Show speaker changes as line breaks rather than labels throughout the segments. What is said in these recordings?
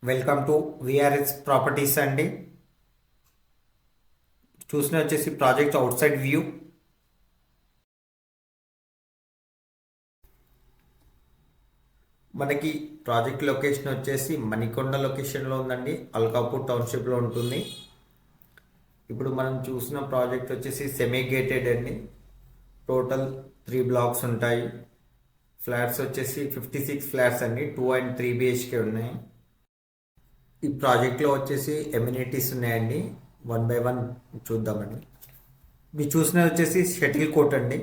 Welcome to VRS properties అండి. చూసిన వచ్చేసి ప్రాజెక్ట్ అవుట్ సైడ్ వ్యూ. మనకి ప్రాజెక్ట్ లొకేషన్ వచ్చేసి మణికొండ లొకేషన్లో ఉందండి. అల్కాపూర్ టౌన్షిప్లో ఉంటుంది. ఇప్పుడు మనం చూసిన ప్రాజెక్ట్ వచ్చేసి సెమీ గేటెడ్ అండి. టోటల్ 3 బ్లాక్స్ ఉంటాయి. ఫ్లాట్స్ వచ్చేసి 56 ఫ్లాట్స్ అండి. 2 and 3 బిహెచ్కే ఉన్నాయి. ఈ ప్రాజెక్ట్లో వచ్చేసి ఎమ్యూనిటీస్ ఉన్నాయండి. 1 by 1 చూద్దామండి. మీరు చూసినది వచ్చేసి షటిల్ కోర్ట్ అండి.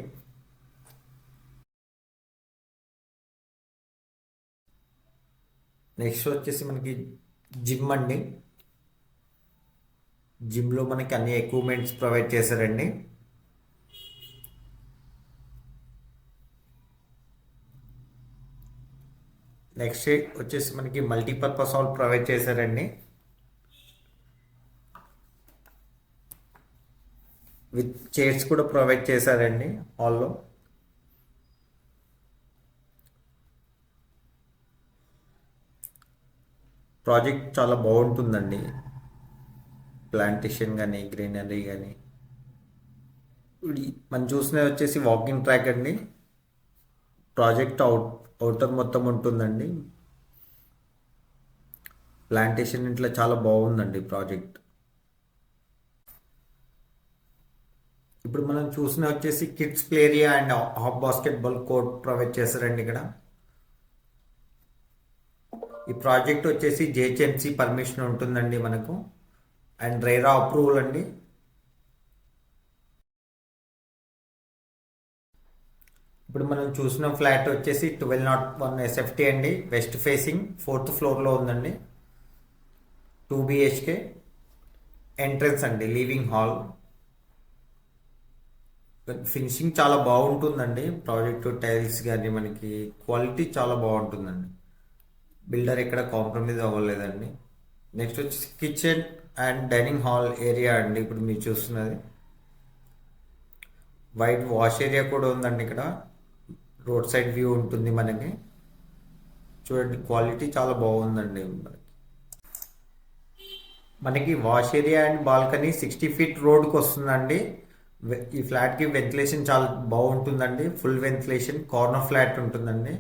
నెక్స్ట్ వచ్చేసి మనకి జిమ్ అండి. జిమ్లో మనకి అన్ని ఎక్విప్మెంట్స్ ప్రొవైడ్ చేశారండి. నెక్స్ట్ వచ్చేసి మనకి మల్టీపర్పస్ హాల్ ప్రొవైడ్ చేశారండి. విత్ చైర్స్ కూడా ప్రొవైడ్ చేశారండి హాల్లో. ప్రాజెక్ట్ చాలా బాగుంటుందండి. ప్లాంటేషన్ కానీ గ్రీనరీ కానీ. మనం చూసినది వచ్చేసి వాకింగ్ ట్రాక్ అండి. ప్రాజెక్ట్ అవుటర్ మొత్తం ఉంటుందండి. ప్లాంటేషన్ ఇంట్లో చాలా బాగుందండి ప్రాజెక్ట్. ఇప్పుడు మనం చూసిన వచ్చేసి kids play area and half basketball court provide చేశారండి ఇక్కడ. ఈ ప్రాజెక్ట్ వచ్చేసి జిహెచ్ఎంసి పర్మిషన్ ఉంటుందండి మనకు, అండ్ రేరా అప్రూవల్ అండి. ఇప్పుడు మనం చూసిన ఫ్లాట్ వచ్చేసి 1201 SFT అండి. వెస్ట్ ఫేసింగ్ 4th ఫ్లోర్లో ఉందండి. 2 బిహెచ్కే. ఎంట్రన్స్ అండి, లివింగ్ హాల్. ఫినిషింగ్ చాలా బాగుంటుందండి. ప్రాజెక్ట్ టైల్స్ కానీ మనకి క్వాలిటీ చాలా బాగుంటుందండి. బిల్డర్ ఎక్కడ కాంప్రమైజ్ అవ్వలేదండి. నెక్స్ట్ వచ్చేసి kitchen and dining hall area అండి. ఇప్పుడు మీరు చూస్తున్నది వైట్ వాష్ ఏరియా కూడా ఉందండి. ఇక్కడ రోడ్ సైడ్ వ్యూ ఉంటుంది మనకి. చూడండి, క్వాలిటీ చాలా బాగుందండి. మనకి wash area and balcony 60 feet రోడ్కి వస్తుందండి. ఈ ఫ్లాట్కి వెంటిలేషన్ చాలా బాగుంటుందండి. ఫుల్ వెంటిలేషన్, కార్నర్ ఫ్లాట్ ఉంటుందండి.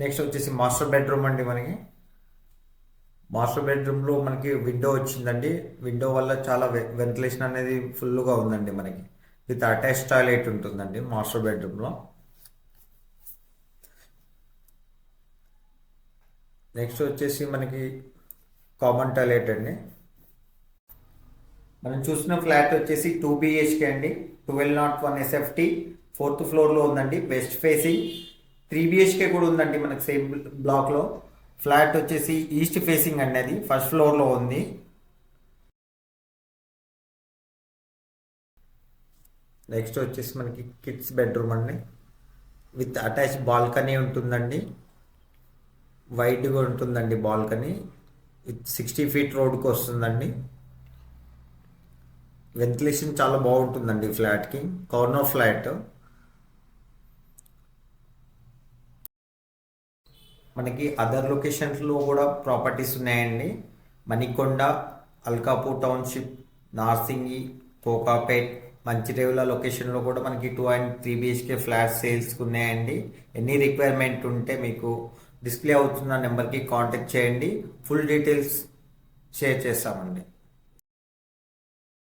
నెక్స్ట్ వచ్చేసి మాస్టర్ బెడ్రూమ్ అండి. మనకి మాస్టర్ బెడ్రూమ్లో మనకి విండో వచ్చిందండి. విండో వల్ల చాలా వెంటిలేషన్ అనేది ఫుల్గా ఉందండి. మనకి విత్ అటాచ్ టాయిలెట్ ఉంటుందండి మాస్టర్ బెడ్రూమ్లో. నెక్స్ట్ వచ్చేసి మనకి కామన్ టాయిలెట్ అండి. మనం చూసిన ఫ్లాట్ వచ్చేసి 2 బిహెచ్కే అండి. 1201 SFT 4th ఫ్లోర్లో ఉందండి. వెస్ట్ ఫేసింగ్ 3 బిహెచ్కే కూడా ఉందండి మనకి సేమ్ బ్లాక్లో. ఫ్లాట్ వచ్చేసి ఈస్ట్ ఫేసింగ్ అండి. అది 1st ఫ్లోర్లో ఉంది. నెక్స్ట్ వచ్చేసి మనకి కిడ్స్ బెడ్రూమ్ అండి. విత్ అటాచ్ బాల్కనీ ఉంటుందండి. వైడ్గా ఉంటుందండి బాల్కనీ. విత్ 60 feet రోడ్కి వస్తుందండి. వెంటిలేషన్ చాలా బాగుంటుందండి ఫ్లాట్కి. Corner flat. మనకి అదర్ లొకేషన్స్లో కూడా ప్రాపర్టీస్ ఉన్నాయండి. మణికొండ, అల్కాపూర్ టౌన్షిప్, నార్సింగి, కోకాపేట్, మంచిరేవుల లొకేషన్లో కూడా మనకి 2 and 3 బిహెచ్కే ఫ్లాట్స్ సేల్స్కి ఉన్నాయండి. ఎనీ రిక్వైర్మెంట్ ఉంటే మీకు డిస్ప్లే అవుతున్న నెంబర్కి కాంటాక్ట్ చేయండి. ఫుల్ డీటెయిల్స్ షేర్ చేస్తామండి.